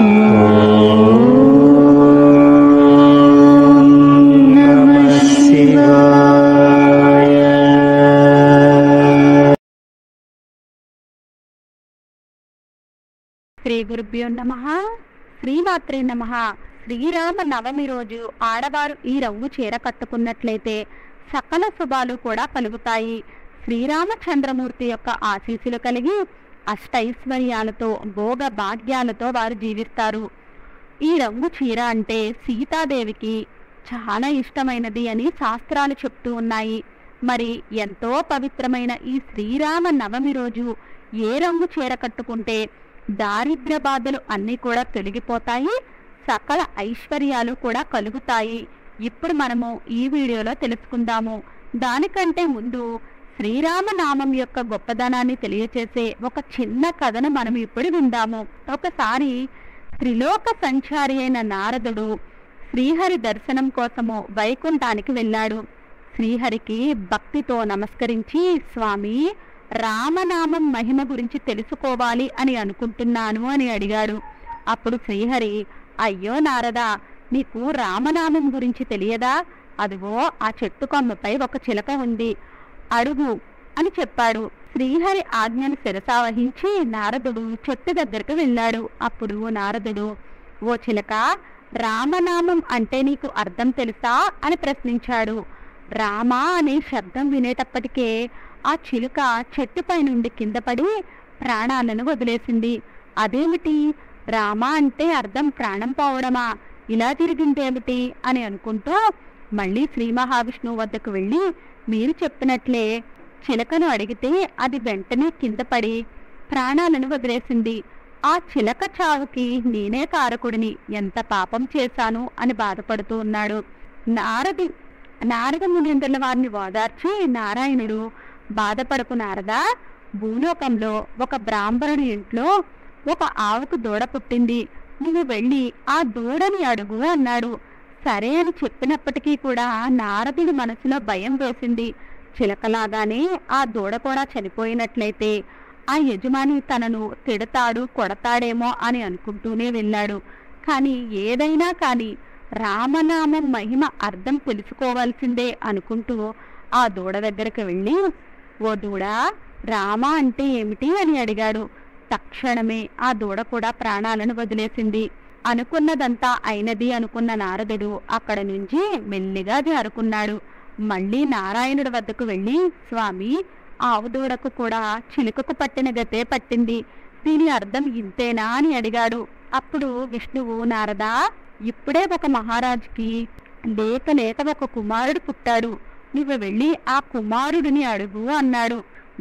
శ్రీ గురుభ్యో నమః. శ్రీమాత్రే నమః. శ్రీరామ నవమి రోజు ఆడవారు ఈ రంగు చీర కట్టుకున్నట్లయితే సకల శుభాలు కూడా కలుగుతాయి. శ్రీరామచంద్రమూర్తి యొక్క ఆశీస్సులు కలిగి అష్టైశ్వర్యాలతో భోగ భాగ్యాలతో వారు జీవిస్తారు. ఈ రంగు చీర అంటే సీతాదేవికి చాలా ఇష్టమైనది అని శాస్త్రాలు చెప్తూ ఉన్నాయి. మరి ఎంతో పవిత్రమైన ఈ శ్రీరామ నవమి రోజు ఏ రంగు చీర కట్టుకుంటే దారిద్ర్య బాధలు అన్నీ కూడా తొలగిపోతాయి, సకల ఐశ్వర్యాలు కూడా కలుగుతాయి. ఇప్పుడు మనము ఈ వీడియోలో తెలుసుకుందాము. దానికంటే ముందు శ్రీరామనామం యొక్క గొప్పదనాన్ని తెలియచేసే ఒక చిన్న కథను మనం ఇప్పుడు విందాము. ఒకసారి త్రిలోక సంచారి అయిన నారదుడు శ్రీహరి దర్శనం కోసము వైకుంఠానికి వెళ్ళాడు. శ్రీహరికి భక్తితో నమస్కరించి, స్వామి, రామనామం మహిమ గురించి తెలుసుకోవాలి అని అనుకుంటున్నాను అని అడిగాడు. అప్పుడు శ్రీహరి, అయ్యో నారదా, నీకు రామనామం గురించి తెలియదా? అదిగో ఆ చెట్టు కొమ్మపై ఒక చిలక ఉంది, అడుగు అని చెప్పాడు. శ్రీహరి ఆజ్ఞను శిరసావహించి నారదుడు చెట్టు దగ్గరకు వెళ్ళాడు. అప్పుడు నారదుడు, ఓ చిలక, రామనామం అంటే నీకు అర్థం తెలుసా అని ప్రశ్నించాడు. రామ అనే శబ్దం వినేటప్పటికే ఆ చిలుక చెట్టుపై నుండి కింద పడి ప్రాణాలను వదిలేసింది. అదేమిటి, రామ అంటే అర్థం ప్రాణం పోవడమా, ఇలా తిరిగిందేమిటి అని అనుకుంటూ మళ్ళీ శ్రీ మహావిష్ణువు వద్దకు వెళ్ళి మీరు చెప్పినట్లే చిలకను అడిగితే అది వెంటనే కింద పడి ప్రాణాలను వదిలేసింది. ఆ చిలక చావుకి నేనే కారకుడిని, ఎంత పాపం చేశాను అని బాధపడుతూ ఉన్నాడు. నారద మునీంద్రుల వారిని ఓదార్చి నారాయణుడు, బాధపడకు నారదా, భూలోకంలో ఒక బ్రాహ్మణుడి ఇంట్లో ఒక ఆవుకు దూడ పుట్టింది, నువ్వు వెళ్ళి ఆ దూడని అడుగు అన్నాడు. సరే అని చెప్పినప్పటికీ కూడా నారదుడి మనసులో భయం వేసింది. చిలకలాగానే ఆ దూడ కూడా చనిపోయినట్లయితే ఆ యజమాని తనను తిడతాడు, కొడతాడేమో అని అనుకుంటూనే వెళ్ళాడు. కానీ ఏదైనా కానీ రామనామం మహిమ అర్థం తెలుసుకోవాల్సిందే అనుకుంటూ ఆ దూడ దగ్గరకు వెళ్ళి, ఓ దూడా, రామ అంటే ఏమిటి అని అడిగాడు. తక్షణమే ఆ దూడ కూడా ప్రాణాలను వదిలేసింది. అనుకున్నదంతా అయినది అనుకున్న నారదుడు అక్కడ నుంచి మెల్లిగా జారుకున్నాడు. మళ్ళీ నారాయణుడి వద్దకు వెళ్ళి, స్వామి, ఆవు దూడకు కూడా చిలుకకు పట్టిన గతే పట్టింది, దీని అర్థం ఇంతేనా అని అడిగాడు. అప్పుడు విష్ణువు, నారదా, ఇప్పుడే ఒక మహారాజుకి లేక ఒక కుమారుడు పుట్టాడు, నువ్వు వెళ్ళి ఆ కుమారుడిని అడుగు అన్నాడు.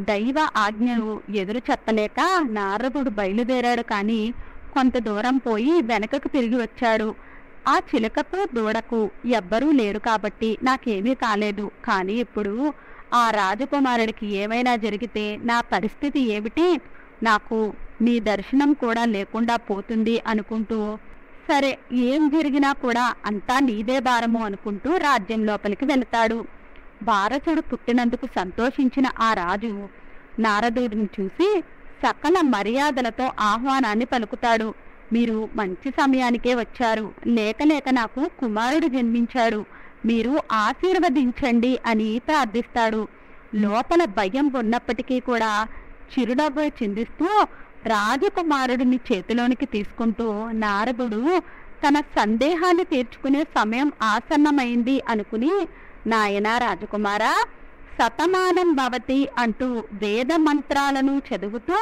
దైవ ఆజ్ఞను ఎదురు చెప్పలేక నారదుడు బయలుదేరాడు. కానీ కొంత దూరం పోయి వెనకకు తిరిగి వచ్చాడు. ఆ చిలకకు దూడకు ఎవ్వరూ లేరు కాబట్టి నాకేమీ కాలేదు, కానీ ఇప్పుడు ఆ రాజకుమారుడికి ఏమైనా జరిగితే నా పరిస్థితి ఏమిటి, నాకు నీ దర్శనం కూడా లేకుండా పోతుంది అనుకుంటూ, సరే ఏం జరిగినా కూడా అంతా నీదే భారము అనుకుంటూ రాజ్యం లోపలికి వెళతాడు. వారసుడు పుట్టినందుకు సంతోషించిన ఆ రాజు నారదుడిని చూసి సకల మర్యాదలతో ఆహ్వానాన్ని పలుకుతాడు. మీరు మంచి సమయానికే వచ్చారు, లేక నాకు కుమారుడు జన్మించాడు, మీరు ఆశీర్వదించండి అని ప్రార్థిస్తాడు. లోపల భయం ఉన్నప్పటికీ కూడా చిరునవ్వు చిందిస్తూ రాజకుమారుడిని చేతిలోనికి తీసుకుంటూ నారదుడు తన సందేహాన్ని తీర్చుకునే సమయం ఆసన్నమైంది అనుకుని, నాయనా రాజకుమారా, శతమానం భవతి అంటూ వేద మంత్రాలను చదువుతూ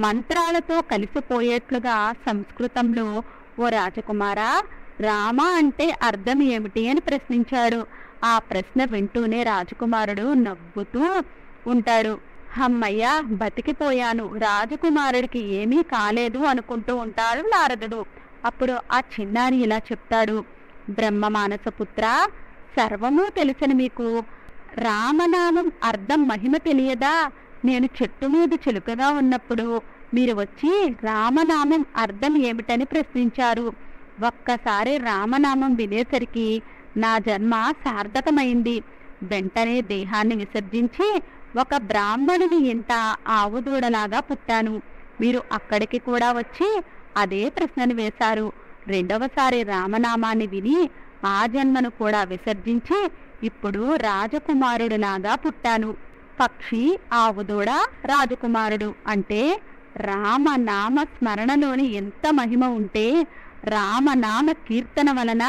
మంత్రాలతో కలిసిపోయేట్లుగా సంస్కృతంలో, ఓ రాజకుమారా, రామ అంటే అర్థం ఏమిటి అని ప్రశ్నించాడు. ఆ ప్రశ్న వింటూనే రాజకుమారుడు నవ్వుతూ ఉంటాడు. అమ్మయ్యా, బతికిపోయాను, రాజకుమారుడికి ఏమీ కాలేదు అనుకుంటూ ఉంటాడు నారదుడు. అప్పుడు ఆ చిన్నారి ఇలా చెప్తాడు, బ్రహ్మ మానసపుత్ర, సర్వము తెలిసిన మీకు రామనామం అర్థం మహిమ తెలియదా? నేను చెట్టు మీద చిలుకగా ఉన్నప్పుడు మీరు వచ్చి రామనామం అర్థం ఏమిటని ప్రశ్నించారు. ఒక్కసారి రామనామం వినేసరికి నా జన్మ సార్థకమైంది. వెంటనే దేహాన్ని విసర్జించి ఒక బ్రాహ్మణుని ఇంట ఆవుదూడలాగా పుట్టాను. మీరు అక్కడికి కూడా వచ్చి అదే ప్రశ్నను వేశారు. రెండవసారి రామనామాన్ని విని ఆ జన్మను కూడా విసర్జించి ఇప్పుడు రాజకుమారుడిలాగా పుట్టాను. పక్షి, ఆవుదూడ, రాజకుమారుడు అంటే రామనామ స్మరణలోని ఎంత మహిమ ఉంటే రామనామ కీర్తన వలన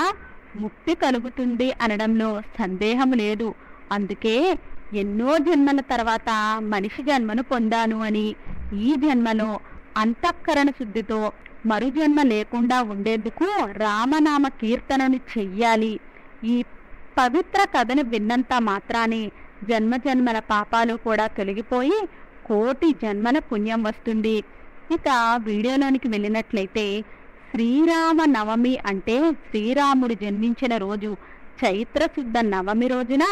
ముక్తి కలుగుతుంది అనడంలో సందేహం లేదు. అందుకే ఎన్నో జన్మల తర్వాత మనిషి జన్మను పొందాను అని ఈ జన్మలో అంతఃకరణ శుద్ధితో మరు జన్మ లేకుండా ఉండేందుకు రామనామ కీర్తనను చెయ్యాలి. ఈ పవిత్ర కథను విన్నంత మాత్రానే జన్మ జన్మల పాపాలు కూడా తొలగిపోయి కోటి జన్మల పుణ్యం వస్తుంది. ఇక వీడియోలోనికి వెళ్ళినట్లయితే శ్రీరామ నవమి అంటే శ్రీరాముడు జన్మించిన రోజు. చైత్రశుద్ధ నవమి రోజున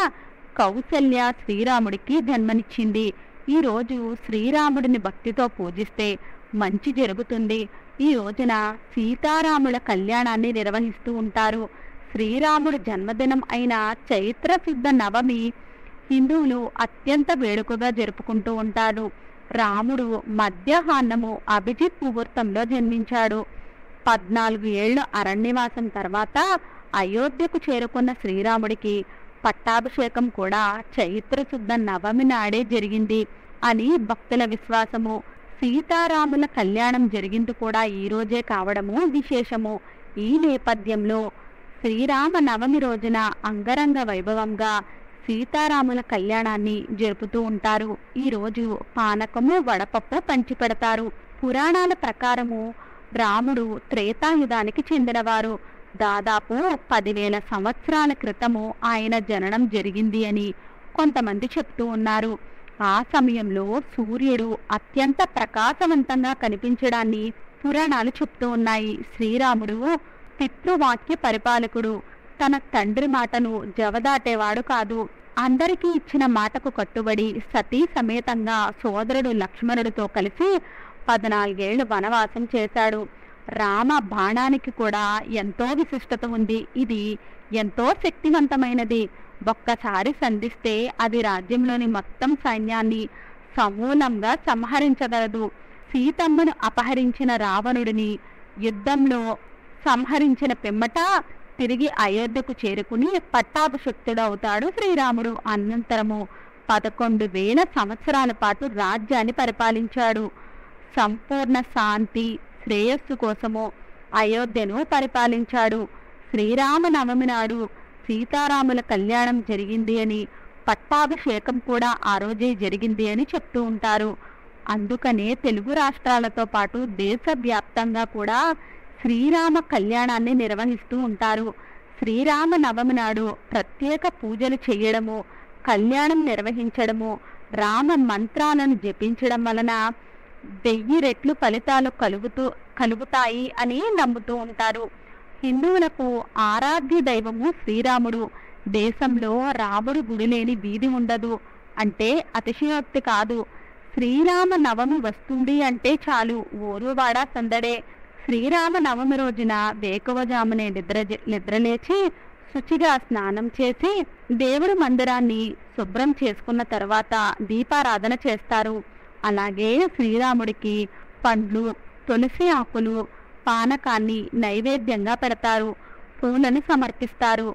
కౌసల్య శ్రీరాముడికి జన్మనిచ్చింది. ఈ రోజు శ్రీరాముడిని భక్తితో పూజిస్తే మంచి జరుగుతుంది. ఈ రోజున సీతారాముల కళ్యాణాన్ని నిర్వహిస్తూ ఉంటారు. శ్రీరాముడి జన్మదినం అయిన చైత్రశుద్ధ నవమి హిందువులు అత్యంత వేడుకగా జరుపుకుంటూ ఉంటారు. రాముడు మధ్యాహ్నము అభిజిత్ ముహూర్తంలో జన్మించాడు. 14 ఏళ్ల అరణ్యవాసం తర్వాత అయోధ్యకు చేరుకున్న శ్రీరాముడికి పట్టాభిషేకం కూడా చైత్రశుద్ధ నవమి నాడే జరిగింది అని భక్తుల విశ్వాసము. సీతారాముల కళ్యాణం జరిగింది కూడా ఈ రోజే కావడము విశేషము. ఈ నేపథ్యంలో శ్రీరామ నవమి రోజున అంగరంగ వైభవంగా సీతారాముల కళ్యాణాన్ని జరుపుతూ ఉంటారు. ఈ రోజు పానకము, వడపప్పు పంచిపెడతారు. పురాణాల ప్రకారము రాముడు త్రేతాయుధానికి చెందినవారు. దాదాపు 10,000 సంవత్సరాల క్రితము ఆయన జననం జరిగింది అని కొంతమంది చెప్తూ ఉన్నారు. ఆ సమయంలో సూర్యుడు అత్యంత ప్రకాశవంతంగా కనిపించడాన్ని పురాణాలు చెప్తూ ఉన్నాయి. శ్రీరాముడు పితృవాక్య పరిపాలకుడు. తన తండ్రి మాటను జవదాటేవాడు కాదు. అందరికీ ఇచ్చిన మాటకు కట్టుబడి సతీ సమేతంగా సోదరుడు లక్ష్మణుడితో కలిసి 14 ఏళ్లు వనవాసం చేశాడు. రామ బాణానికి కూడా ఎంతో విశిష్టత ఉంది. ఇది ఎంతో శక్తివంతమైనది. ఒక్కసారి సంధిస్తే అది రాజ్యంలోని మొత్తం సైన్యాన్ని సమూలంగా సంహరించగలదు. సీతమ్మను అపహరించిన రావణుడిని యుద్ధంలో సంహరించిన పిమ్మట తిరిగి అయోధ్యకు చేరుకుని పట్టాభిషిక్తుడవుతాడు శ్రీరాముడు. అనంతరము 11,000 సంవత్సరాల పాటు రాజ్యాన్ని పరిపాలించాడు. సంపూర్ణ శాంతి, శ్రేయస్సు కోసము అయోధ్యను పరిపాలించాడు. శ్రీరామనవమి నాడు సీతారాముల కళ్యాణం జరిగింది అని, పట్టాభిషేకం కూడా ఆ రోజే జరిగింది అని చెప్తూ ఉంటారు. అందుకనే తెలుగు రాష్ట్రాలతో పాటు దేశవ్యాప్తంగా కూడా శ్రీరామ కళ్యాణాన్ని నిర్వహిస్తూ ఉంటారు. శ్రీరామ నవమి నాడు ప్రత్యేక పూజలు చేయడము, కళ్యాణం నిర్వహించడము, రామ మంత్రాలను జపించడం వలన 1000 రెట్లు ఫలితాలు కలుగుతాయి అని నమ్ముతూ ఉంటారు. హిందువులకు ఆరాధ్య దైవము శ్రీరాముడు. దేశంలో రాముడు గుడి లేని వీధి ఉండదు అంటే అతిశయోక్తి కాదు. శ్రీరామ నవమి వస్తుంది అంటే చాలు ఊరువాడ సందడే. శ్రీరామ నవమి రోజున వేకువజామునే నిద్రలేచి శుచిగా స్నానం చేసి దేవుడి మందిరాన్ని శుభ్రం చేసుకున్న తర్వాత దీపారాధన చేస్తారు. అలాగే శ్రీరాముడికి పండ్లు, తులసి ఆకులు, పానకాన్ని నైవేద్యంగా పెడతారు. పూలను సమర్పిస్తారు.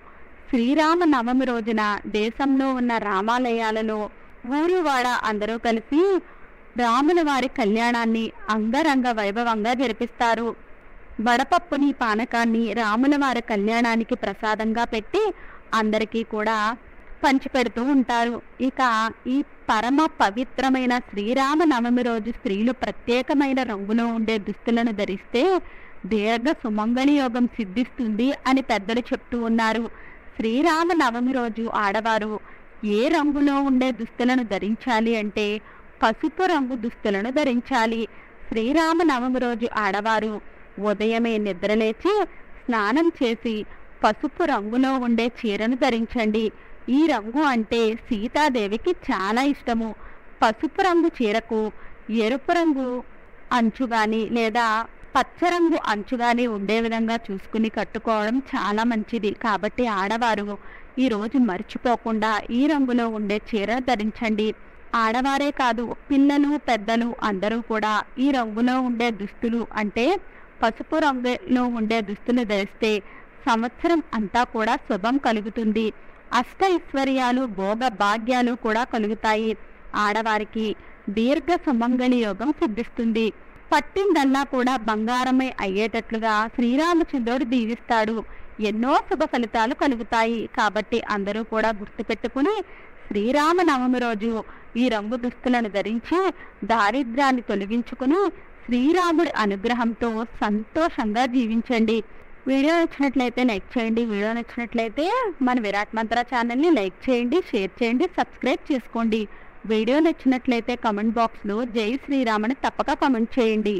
శ్రీరామ నవమి రోజున దేశంలో ఉన్న రామాలయాలలో ఊరువాడ అందరూ కలిసి రాముల వారి కళ్యాణాన్ని అంగరంగ వైభవంగా జరిపిస్తారు. వడపప్పుని, పానకాన్ని రాముల వారి కళ్యాణానికి ప్రసాదంగా పెట్టి అందరికీ కూడా పంచిపెడుతూ ఉంటారు. ఇక ఈ పరమ పవిత్రమైన శ్రీరామ నవమి రోజు స్త్రీలు ప్రత్యేకమైన రంగులో ఉండే దుస్తులను ధరిస్తే దీర్ఘ సుమంగళి యోగం సిద్ధిస్తుంది అని పెద్దలు చెప్తూ ఉన్నారు. శ్రీరామ నవమి రోజు ఆడవారు ఏ రంగులో ఉండే దుస్తులను ధరించాలి అంటే పసుపు రంగు దుస్తులను ధరించాలి. శ్రీరామ నవమి రోజు ఆడవారు ఉదయమే నిద్రలేచి స్నానం చేసి పసుపు రంగులో ఉండే చీరను ధరించండి. ఈ రంగు అంటే సీతాదేవికి చాలా ఇష్టము. పసుపు రంగు చీరకు ఎరుపు రంగు అంచుగాని లేదా పచ్చరంగు అంచుగాని ఉండే విధంగా చూసుకుని కట్టుకోవడం చాలా మంచిది. కాబట్టి ఆడవారు ఈ రోజు మర్చిపోకుండా ఈ రంగులో ఉండే చీర ధరించండి. ఆడవారే కాదు, పిల్లలు, పెద్దలు అందరూ కూడా ఈ రంగులో ఉండే దుస్తులు అంటే పసుపు రంగులో ఉండే దుస్తులు ధరిస్తే సంవత్సరం అంతా కూడా శుభం కలుగుతుంది. అష్ట ఐశ్వర్యాలు భోగ భాగ్యాలు కూడా కలుగుతాయి. ఆడవారికి దీర్ఘ సుమంగళి యోగం సిద్ధిస్తుంది. పట్టిందల్లా కూడా బంగారమే అయ్యేటట్లుగా శ్రీరామచంద్రుడు దీవిస్తాడు. ఎన్నో శుభ ఫలితాలు కలుగుతాయి. కాబట్టి అందరూ కూడా గుర్తుపెట్టుకుని శ్రీరామనవమి రోజు ఈ రంగు దుస్తులను ధరించి దారిద్ర్యాన్ని తొలగించుకుని శ్రీరాముడి అనుగ్రహంతో సంతోషంగా జీవించండి. వీడియో నచ్చినట్లయితే లైక్ చేయండి. వీడియో నచ్చినట్లయితే మన విరాట్ మంత్ర ఛానల్ని లైక్ చేయండి, షేర్ చేయండి, సబ్స్క్రైబ్ చేసుకోండి. వీడియో నచ్చినట్లయితే కామెంట్ బాక్స్లో జై శ్రీరామ్ అని తప్పక కామెంట్ చేయండి.